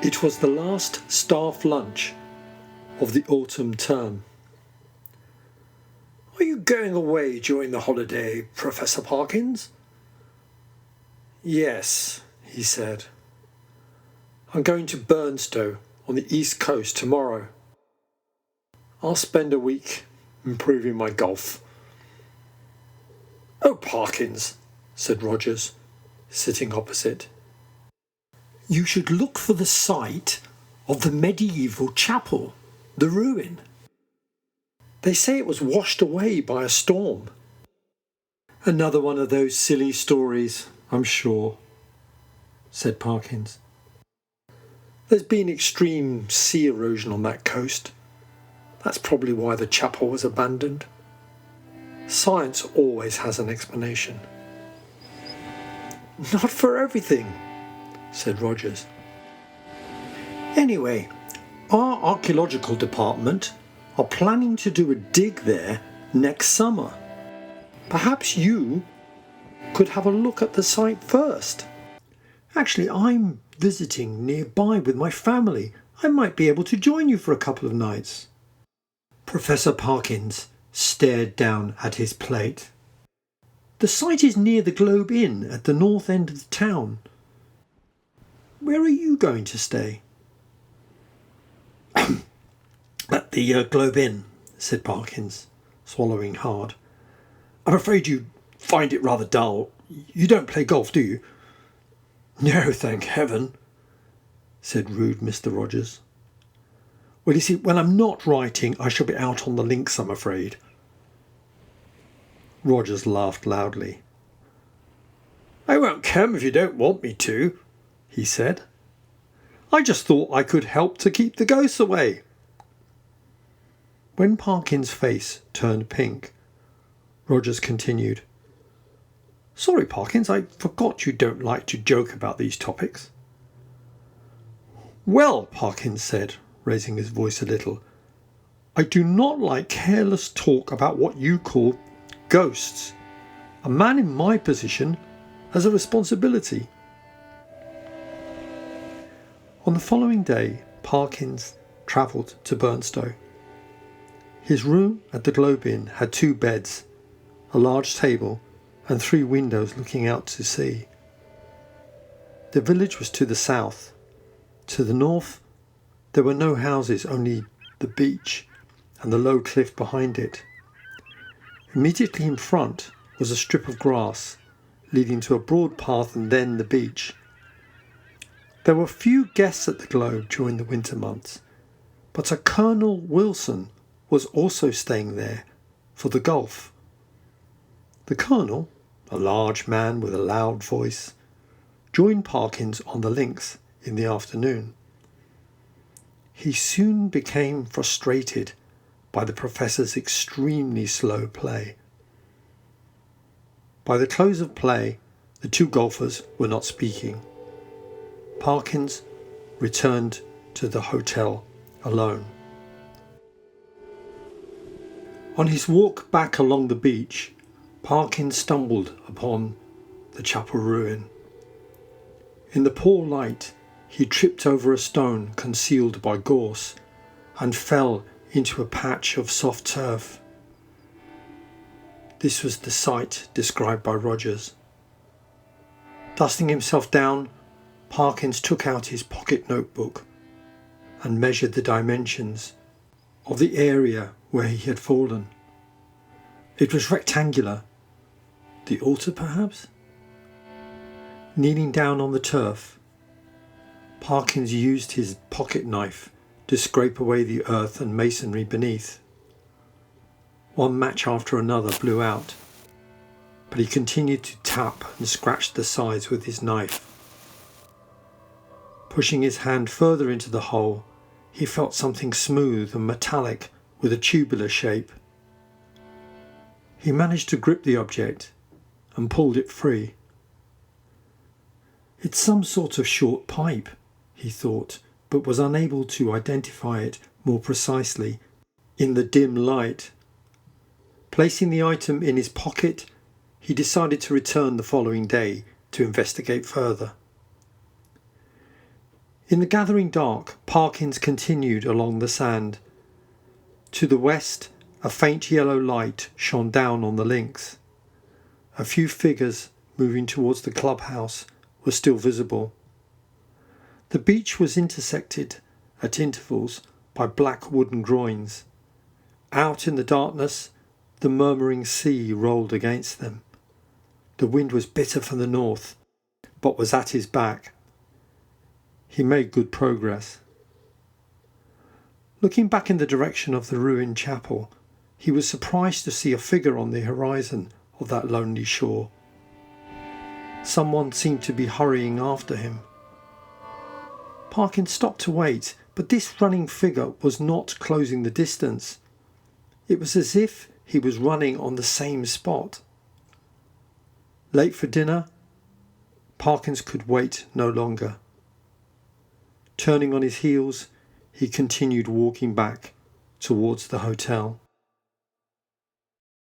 It was the last staff lunch of the autumn term. "Are you going away during the holiday, Professor Parkins?" "Yes," he said. "I'm going to Burnstow on the east coast tomorrow. I'll spend a week improving my golf." "Oh, Parkins," said Rogers, sitting opposite. "You should look for the site of the medieval chapel, the ruin. They say it was washed away by a storm." "Another one of those silly stories, I'm sure," said Parkins. "There's been extreme sea erosion on that coast. That's probably why the chapel was abandoned. Science always has an explanation." "Not for everything," said Rogers. "Anyway, our archaeological department are planning to do a dig there next summer. Perhaps you could have a look at the site first." "Actually, I'm visiting nearby with my family. I might be able to join you for a couple of nights." Professor Parkins stared down at his plate. "The site is near the Globe Inn at the north end of the town. Where are you going to stay?" "At the Globe Inn," said Parkins, swallowing hard. "I'm afraid you'd find it rather dull. You don't play golf, do you?" "No, thank heaven," said rude Mr. Rogers. "Well, you see, when I'm not writing, I shall be out on the links, I'm afraid." Rogers laughed loudly. "I won't come if you don't want me to," he said. "I just thought I could help to keep the ghosts away." When Parkins' face turned pink, Rogers continued, "Sorry, Parkins, I forgot you don't like to joke about these topics." "Well," Parkins said, raising his voice a little, "I do not like careless talk about what you call ghosts. A man in my position has a responsibility." On the following day, Parkins travelled to Burnstow. His room at the Globe Inn had 2 beds, a large table, and 3 windows looking out to sea. The village was to the south. To the north, there were no houses, only the beach and the low cliff behind it. Immediately in front was a strip of grass, leading to a broad path and then the beach. There were few guests at the Globe during the winter months, but a Colonel Wilson was also staying there for the golf. The Colonel, a large man with a loud voice, joined Parkins on the links in the afternoon. He soon became frustrated by the Professor's extremely slow play. By the close of play, the 2 golfers were not speaking. Parkins returned to the hotel alone. On his walk back along the beach, Parkins stumbled upon the chapel ruin. In the poor light, he tripped over a stone concealed by gorse and fell into a patch of soft turf. This was the site described by Rogers. Dusting himself down, Parkins took out his pocket notebook and measured the dimensions of the area where he had fallen. It was rectangular. The altar, perhaps? Kneeling down on the turf, Parkins used his pocket knife to scrape away the earth and masonry beneath. One match after another blew out, but he continued to tap and scratch the sides with his knife. Pushing his hand further into the hole, he felt something smooth and metallic with a tubular shape. He managed to grip the object and pulled it free. "It's some sort of short pipe," he thought, but was unable to identify it more precisely in the dim light. Placing the item in his pocket, he decided to return the following day to investigate further. In the gathering dark, Parkins continued along the sand. To the west, a faint yellow light shone down on the links. A few figures moving towards the clubhouse were still visible. The beach was intersected at intervals by black wooden groins. Out in the darkness, the murmuring sea rolled against them. The wind was bitter from the north, but was at his back. He made good progress. Looking back in the direction of the ruined chapel, he was surprised to see a figure on the horizon of that lonely shore. Someone seemed to be hurrying after him. Parkins stopped to wait, but this running figure was not closing the distance. It was as if he was running on the same spot. Late for dinner, Parkins could wait no longer. Turning on his heels, he continued walking back towards the hotel.